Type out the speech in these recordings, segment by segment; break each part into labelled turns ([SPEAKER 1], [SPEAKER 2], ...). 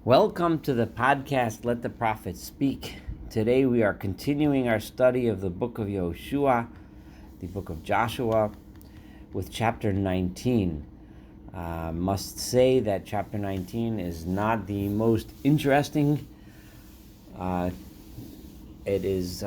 [SPEAKER 1] Welcome to the podcast, Let the Prophet Speak. Today we are continuing our study of the book of Yehoshua, the book of Joshua, with chapter 19. Must say that chapter 19 is not the most interesting. It is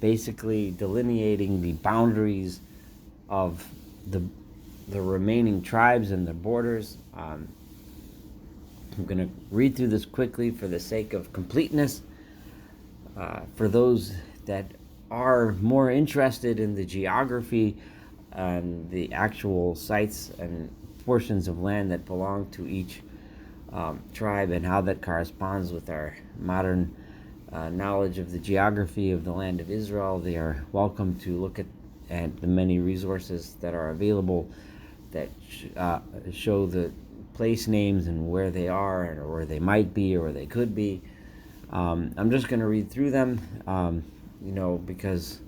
[SPEAKER 1] basically delineating the boundaries of the remaining tribes and their borders. I'm going to read through this quickly for the sake of completeness. For those that are more interested in the geography and the actual sites and portions of land that belong to each tribe and how that corresponds with our modern knowledge of the geography of the land of Israel, they are welcome to look at the many resources that are available that show the place names and where they are or where they might be or where they could be. I'm just going to read through them, because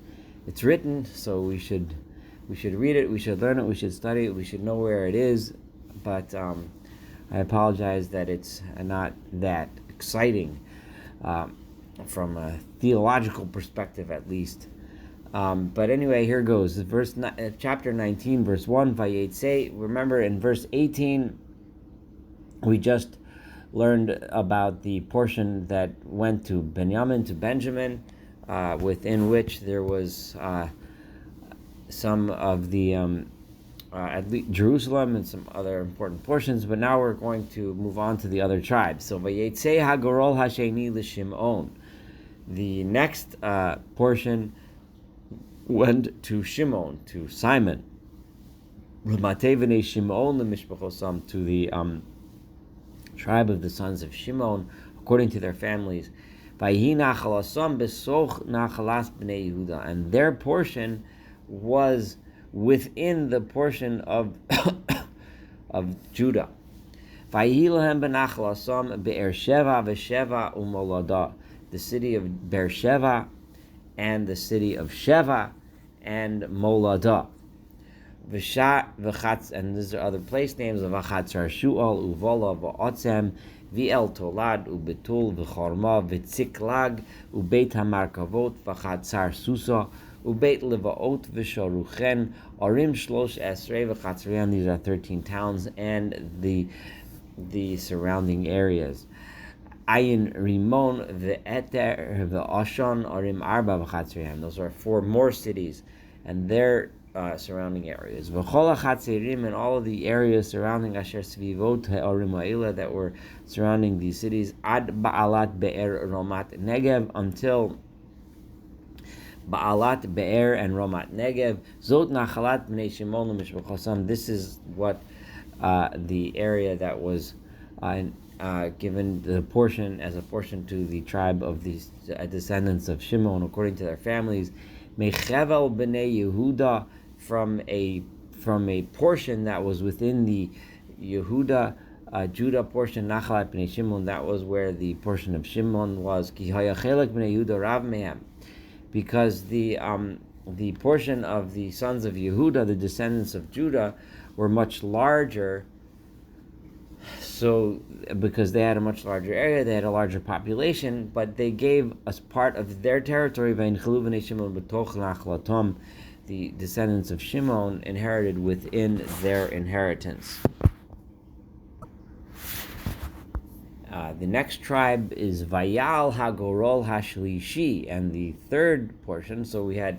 [SPEAKER 1] it's written, so we should read it, we should learn it, we should study it, we should know where it is. But I apologize that it's not that exciting from a theological perspective, at least. But anyway, here goes. Chapter 19, verse 1, Vayetze. Remember, in verse 18, we just learned about the portion that went to Benjamin, within which there was some of the, at least Jerusalem and some other important portions, but now we're going to move on to the other tribes. So, Vayetze Hagorol Hasheni L'Shimon. The next portion went to Shimon, to Simon. L'matei v'nei Shimon l'mishpachosam, to the tribe of the sons of Shimon, according to their families. And their portion was within the portion of of Judah. The city of Beersheba and the city of Sheva and Moladah. And these are other place names of Vachatzar Shu'al, Uvola, Va'otzem, V'el Tolad, Ubetul, V'chorma, V'tziklag, Ubeit HaMarkavot, Vachatzar Susa, Ubeit Levaot, V'sharuchen, Arim Shlosh Esrei, V'chatzrian. These are 13 towns and the surrounding areas. Ayin Rimon, V'eter, V'ashon, Arim Arba, V'chatzrian. Those are 4 more cities and their surrounding areas. V'chol ha'chatzerim, and all of the areas surrounding Asher Svivot Ha'orim Ha'ila, that were surrounding these cities, Ad Ba'alat Be'er Romat Negev, until Ba'alat Be'er and Romat Negev. Zot Nachalat B'nei Shimon L'Mishpachosam. This is what the area that was given the portion as a portion to the tribe of these descendants of Shimon according to their families. Mechevel B'nei Yehuda, from a portion that was within the Yehuda, Judah portion, Nachalat B'nei Shimon, that was where the portion of Shimon was. Ki hayachelek B'nei Yehuda Rav Mehem, because the portion of the sons of Yehuda, the descendants of Judah, were much larger. So, because they had a much larger area, they had a larger population, but they gave us part of their territory. The descendants of Shimon inherited within their inheritance. The next tribe is Vayal Hagorol Hashlishi, and the third portion. So we had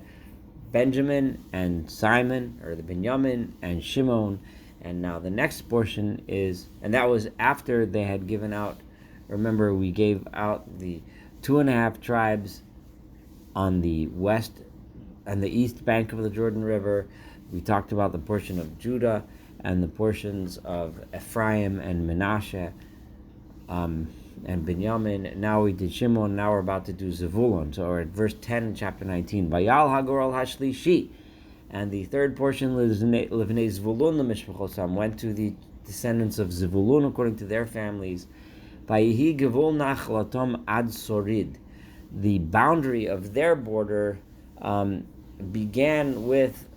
[SPEAKER 1] Benjamin and Simon, or the Benjamin and Shimon. And now the next portion is, and that was after they had given out, remember we gave out the 2.5 tribes on the west and the east bank of the Jordan River. We talked about the portion of Judah and the portions of Ephraim and Manasseh and Benjamin. Now we did Shimon, now we're about to do Zevulun. So we're at verse 10 in chapter 19. Vayal Hagorol Hashlishi. And the third portion, Livnei Zvulun l'mishpachosam, went to the descendants of Zvulun according to their families. Vayihi gevul nachlatom ad sorid. The boundary of their border began with,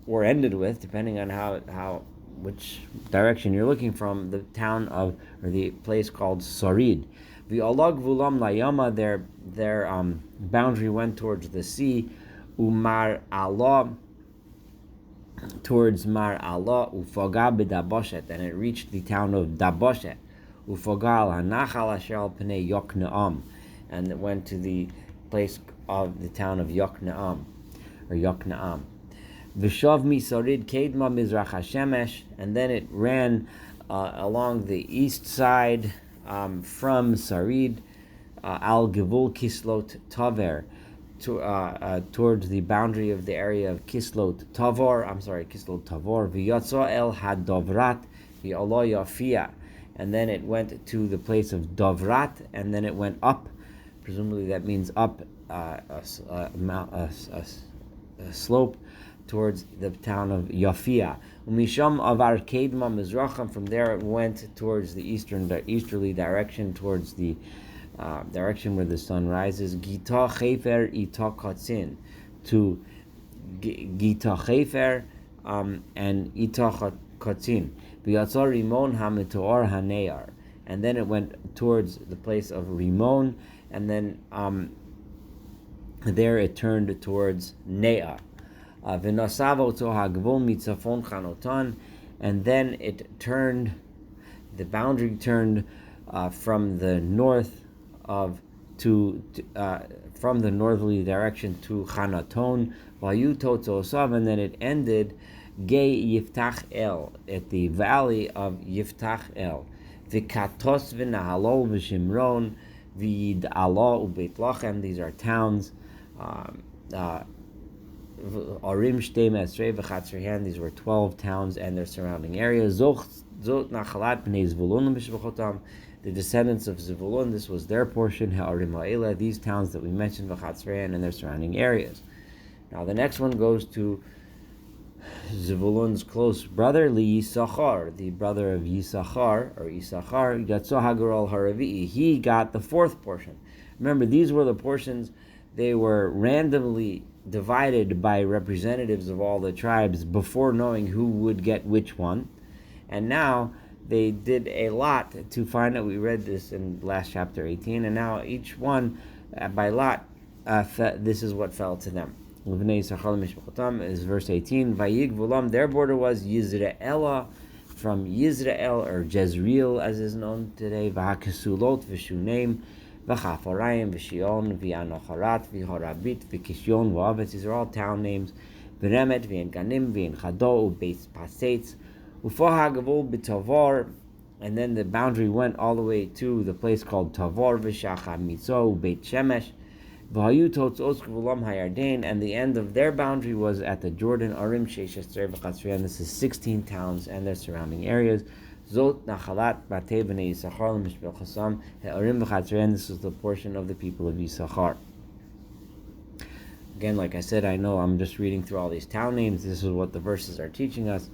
[SPEAKER 1] or ended with, depending on how which direction you're looking from, the town of, or the place called Sarid. V'alag vulam layama, their boundary went towards the sea. Umar Allah, towards Mar Allah, ufaga b'Daboshet, and it reached the town of Daboshet. Ufagal hanachal asher al pnei Yokneam, and it went to the place of the town of Yokneam, or Yokneam. V'shav misarid kedma mizrach hashemesh, and then it ran along the east side from Sarid al gevul Kislot Taver, towards the boundary of the area of Kislot Tavor. Kislot Tavor. V'yatsa el hadovrat v'alo Yafia, and then it went to the place of Dovrat, and then it went up. Presumably that means up a slope towards the town of Yafia. Umisham avar kedma mizracham. From there it went towards the easterly direction, towards the direction where the sun rises. Gita Chefer Ita Katzin, to Gita Chefer and Ita Katzin. V'yatzar Rimon HaMeteor HaNear, and then it went towards the place of Rimon, and then there it turned towards Ne'ar. V'nasav oto hagvul mitzafon chanotan, and then it turned, the boundary turned from the north from the northerly direction to Chanaton, Vayu Totzosav, and then it ended Gei Yiftach El, at the valley of Yiftach El. V'katos v'nahalol v'shimron v'yid Allah u'beit lachem. These are towns. Arim Shtei Mesrei v'chatzrihan. These were 12 towns and their surrounding areas. Zot nachalat b'nei Zvulun b'shvachotam. The descendants of Zevulun, this was their portion. Ha'arim ha'ela, these towns that we mentioned, v'chatzrihan, and their surrounding areas. Now the next one goes to Zevulun's close brother, Yisachar, the brother of Yisachar, or Yisachar, Yatso Hagaral Haravi'i. He got the fourth portion. Remember, these were the portions, they were randomly divided by representatives of all the tribes before knowing who would get which one. And now they did a lot to find out. We read this in last chapter 18, and now each one, by lot, this is what fell to them. Is verse 18. Vayig Vulam, their border was Yizraela, from Yizrael, or Jezreel as is known today. V'hakesulot v'shunem v'chafarayim v'shion v'anocharat v'horabit v'kishyon v'avetz. These are all town names. V'remet v'en ganim v'en chado u'beis pasetz u'foha gavul b'tavar. And then the boundary went all the way to the place called Tavar v'shacha mitzo u'beit shemesh. And the end of their boundary was at the Jordan. Arim and this is 16 towns and their surrounding areas. Zot nachalat batei b'nei Yisachar l'mishbel chasam Arim v'chatzrian. This is the portion of the people of Yisachar. Again, like I said, I know I'm just reading through all these town names. This is what the verses are teaching us.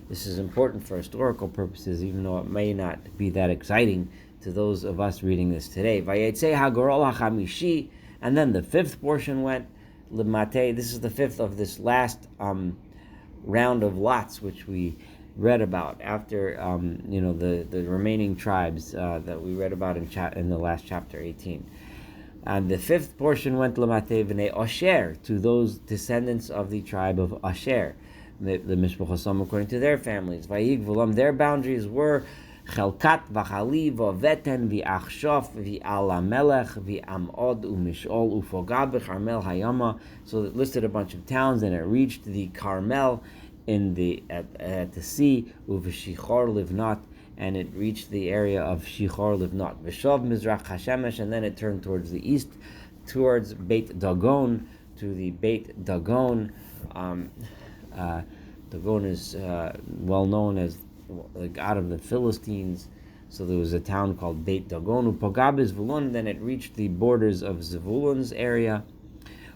[SPEAKER 1] This is important for historical purposes, even though it may not be that exciting to those of us reading this today. Vayetze hagorol hachamishi. And then the fifth portion went Limate. This is the fifth of this last round of lots, which we read about after the remaining tribes that we read about in the last chapter 18. And the fifth portion went Limate v'nei Asher, to those descendants of the tribe of Asher, the Mishpachosam according to their families. Vayig v'lam, their boundaries were Chelkat v'chali v'veten v'achshof v'alamelech v'amod u'mishol u'fogad v'charmel hayama. So it listed a bunch of towns, and it reached the Carmel at the sea, u'v'shichor livnat, and it reached the area of Shichor livnat. V'shov mizrach hashemesh, and then it turned towards the east, towards Beit Dagon, to the Beit Dagon. Dagon is well known as the god of the Philistines, so there was a town called Beit Dagon. Upagab Zvulun, then it reached the borders of Zvulun's area.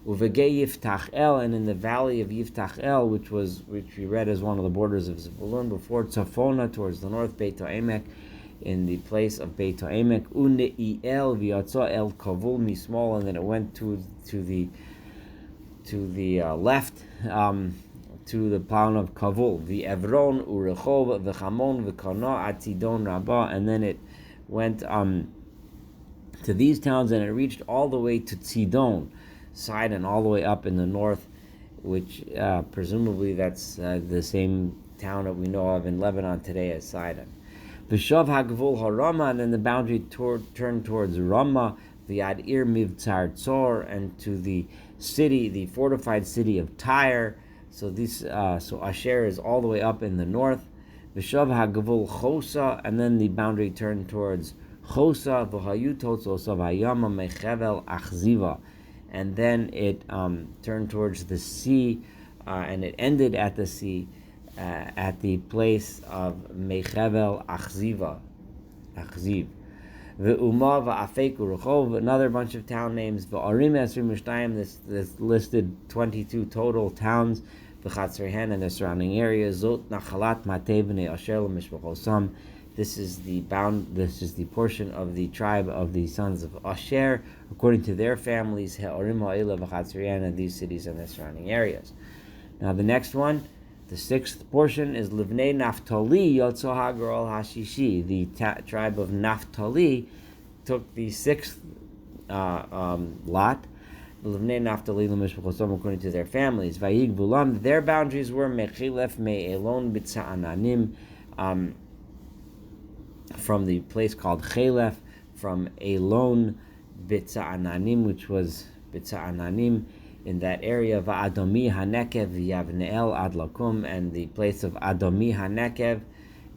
[SPEAKER 1] Uvegei Yiftach El, and in the valley of Yiftach El, which we read as one of the borders of Zvulun before, Tzafona, towards the north, Beit Emek, in the place of Beit Emek, Unei El v'yatza El Kavul Mismol, and then it went to the left, to the town of Kavul, V'Evron, Urechov, V'Chamon, V'Kana, Atzidon, Rabbah, and then it went to these towns, and it reached all the way to Tzidon, Sidon, all the way up in the north, which presumably that's the same town that we know of in Lebanon today as Sidon. V'Shav HaGvul HaRama, and then the boundary turned towards Ramah, V'Yad Ir Mivtzar Tzor, and to the city, the fortified city of Tyre. So Asher is all the way up in the north. V'Shav HaGvul Chosa, and then the boundary turned towards Chosa, V'Hayu Totzos of Hayama Mechevel Achziva, and then it turned towards the sea, and it ended at the sea, at the place of Mechevel Achziv. Ve'uma va'afek u'rechov, another bunch of town names. Ve'arim esrim v'shtayim, this listed 22 total towns. V'chatzrihen, and the surrounding areas. Zot nachalat matei b'nei asher l'mishpachosam. This is the portion of the tribe of the sons of Asher, according to their families. He'arim ha'ila v'chatzrihen, and these cities and their surrounding areas. Now the next one, the sixth portion, is Livnei Naphtali Yotzo HaGeral Hashishi. The tribe of Naphtali took the sixth lot. Livnei Naphtali L'mishpachosom, according to their families. Vayig Bulam, their boundaries were Mechilef Me'elon B'Tza'ananim, from the place called Chelef, from Elon B'Tza'ananim, which was B'Tza'ananim, in that area, Va'adomi HaNekev Yavneel Ad Lakum, and the place of Adomi HaNekev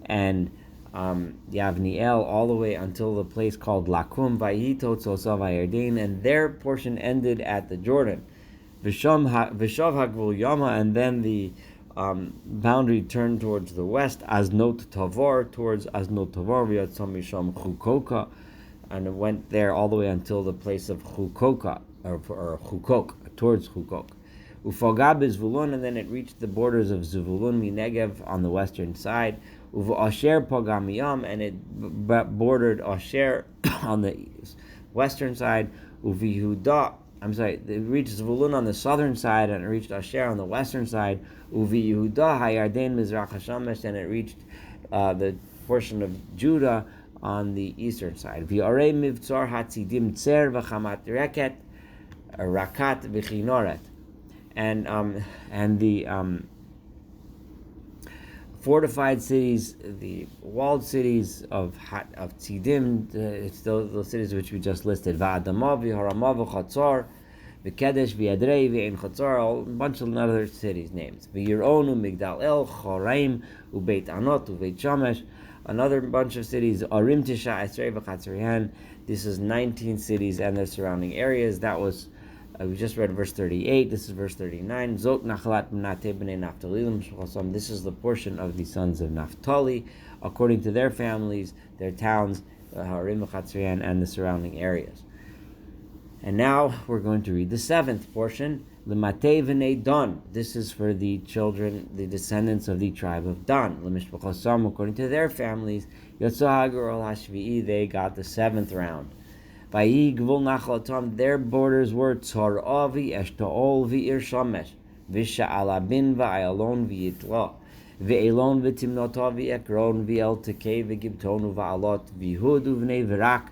[SPEAKER 1] and Yavneel, all the way until the place called Lakum, Vayito Tzosav HaYarden, and their portion ended at the Jordan. Vishav HaGvul Yama, and then the boundary turned towards the west, Aznot Tavar, towards Aznot Tavar, V'yatzam Misham Chukoka, and it went there all the way until the place of Chukoka, or Chukok, towards Chukok. Ufagab is Zvulun, and then it reached the borders of Zvulun, Minegev, on the western side. Uva Asher Pagamiyam, and it bordered Asher on the western side. Uvi Yehuda, it reached Zvulun on the southern side, and it reached Asher on the western side. Uvi Yehuda Hayarden Mizrach Hashamesh, and it reached the portion of Judah on the eastern side. V'arei Mivtzar Hatzidim Tzer V'chamat Reket Rakat V'chinoret, and the fortified cities, the walled cities of Tzidim, it's those cities which we just listed. Va'adama v'harama v'chatzar v'kedesh v'yadrei v'ein chatzar, a bunch of other cities names. V'yironu Migdal El Choraim u'Beit Anot u'Beit Shamesh, another bunch of cities. Arim Tisha Esrei v'chatzrihan. This is 19 cities and their surrounding areas. That was we just read verse 38. This is verse 39. Zot nachalat mnate b'nei Naphtali. This is the portion of the sons of Naphtali, according to their families, their towns, Harim v'chatzrihan, and the surrounding areas. And now we're going to read the seventh portion, L'matei v'nei Dan. This is for the children, the descendants of the tribe of Dan. L'mishpachosam, according to their families, Yotzo HaGeral Hashvi'i, they got the seventh round. Vayi Gvul Nachlatam, their borders were Tzorah v'Eshtaol v'Ir Shamesh, V'Sha'alabin v'Ayalon v'Yitla, V'Elon v'Timnota v'Ekron v'El Tekei v'Gibtonu v'Alot v'Hud v'Nei V'Rak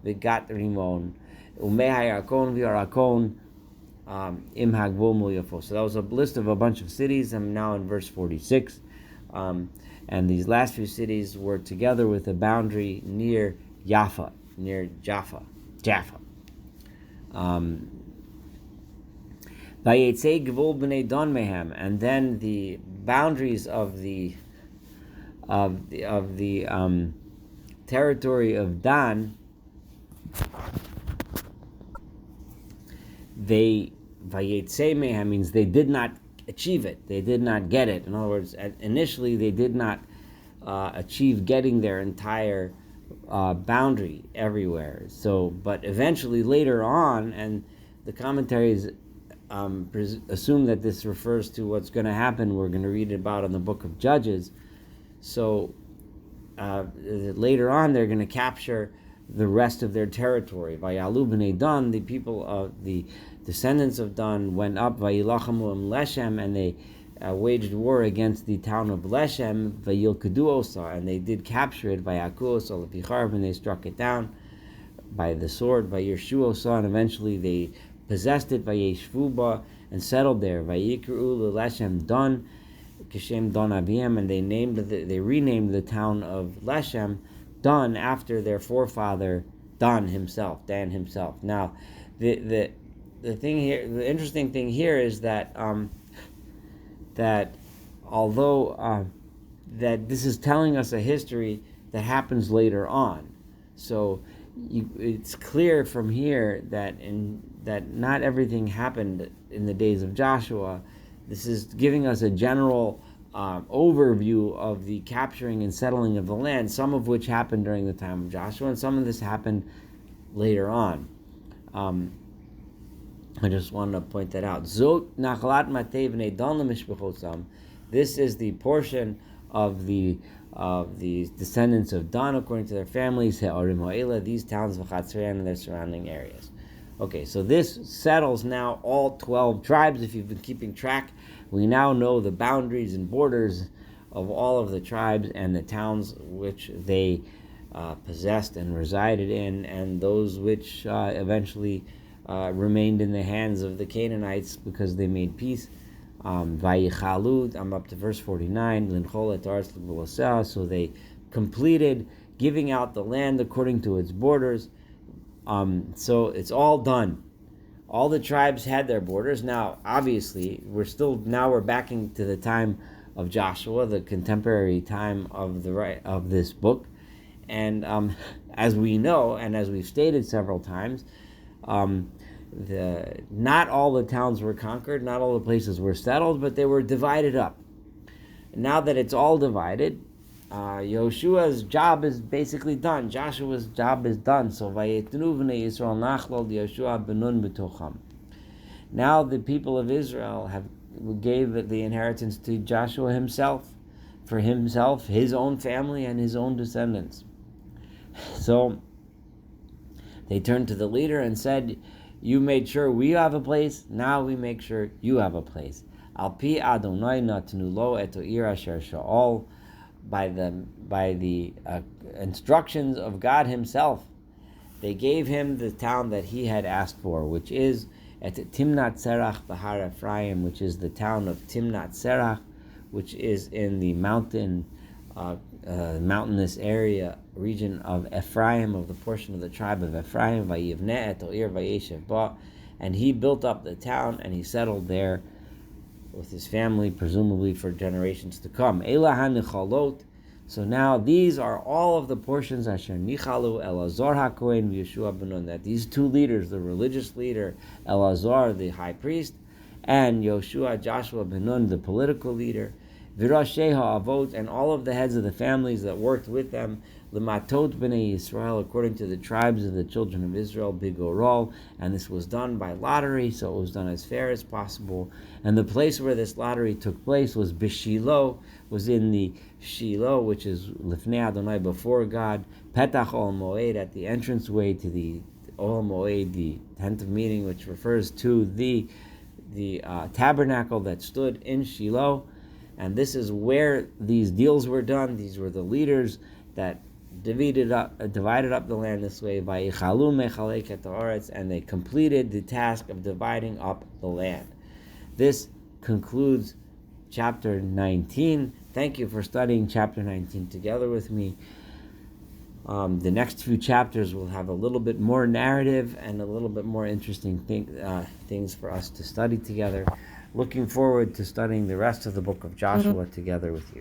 [SPEAKER 1] v'Gat Rimon, U'Mehayakon v'Arakon, Im Hagvul Mulyafo. So that was a list of a bunch of cities. I'm now in verse 46. And these last few cities were together with a boundary near Jaffa. Vayetze Gvul b'nei Dan mehem, and then the boundaries of the territory of Dan, Vayetze mehem means they did not achieve it. They did not get it. In other words, initially they did not achieve getting their entire boundary everywhere. So, but eventually later on, and the commentaries assume that this refers to what's going to happen. We're going to read about in the book of Judges. So later on, they're going to capture the rest of their territory. Vayalu b'nei Dan, the people of the descendants of Dan went up, Vayilachamu Leshem, and they waged war against the town of Leshem, Vayilkaduosa, and they did capture it, Vayakuosa Lepicharv, and they struck it down by the sword, Vayrshuosa, and eventually they possessed it, Vayeshvuba, and settled there, Vayikru Leshem Don, Kishem Don Aviem, and they renamed the town of Leshem Dan after their forefather Dan himself, Dan himself. Now, the thing here, the interesting thing here is that that although that this is telling us a history that happens later on, so it's clear from here that that not everything happened in the days of Joshua. This is giving us a general overview of the capturing and settling of the land, some of which happened during the time of Joshua, and some of this happened later on. I just wanted to point that out. Zot nachlat matei v'nei dan lemishpachotam. This is the portion of the descendants of Dan according to their families. He'arim ha'ela, these towns of Chatzrian and their surrounding areas. Okay, so this settles now all 12 tribes. If you've been keeping track, we now know the boundaries and borders of all of the tribes and the towns which they possessed and resided in, and those which eventually remained in the hands of the Canaanites because they made peace. Vayichalu, I'm up to verse 49, Linchol et Aretz l'Gvuloseh, so they completed giving out the land according to its borders. So it's all done. All the tribes had their borders. Now, obviously, we're backing to the time of Joshua, the contemporary time of this book, and as we know, and as we've stated several times, not all the towns were conquered, not all the places were settled, but they were divided up. Now that it's all divided, Yoshua's job is basically done. Joshua's job is done. So Vayetnu v'nei Yisrael nachlol Yoshua benun b'tocham. Now the people of Israel gave the inheritance to Joshua himself, for himself, his own family, and his own descendants. So they turned to the leader and said, "You made sure we have a place. Now we make sure you have a place." Al pi Adonai natnu lo et ha'ir asher sha'ol. By the instructions of God himself, they gave him the town that he had asked for, which is at Timnat Serach Bahar Ephraim, which is the town of Timnat Serach, which is in the mountainous region of Ephraim, of the portion of the tribe of Ephraim. Vayivneh et ha'ir vayeshev ba, and he built up the town and he settled there with his family, presumably for generations to come. Elah hanichalot. So now these are all of the portions asher nichalu Elazar HaKohen v'Yeshua ben Nun, that these two leaders, the religious leader Elazar, the high priest, and Joshua ben Nun, the political leader, v'rashei ha'avot, and all of the heads of the families that worked with them, l'matot b'nei Yisrael, according to the tribes of the children of Israel, bigorol, and this was done by lottery, so it was done as fair as possible. And the place where this lottery took place was Bishilo, was in the Shiloh, which is Lifnei Adonai, before God, Petach Ol Moed, at the entranceway to the Ol Moed, the tent of meeting, which refers to the tabernacle that stood in Shiloh. And this is where these deals were done. These were the leaders that divided up the land this way, Vayichalu mechalek et haaretz, and they completed the task of dividing up the land. This concludes chapter 19. Thank you for studying chapter 19 together with me. The next few chapters will have a little bit more narrative and a little bit more interesting things for us to study together. Looking forward to studying the rest of the book of Joshua together with you.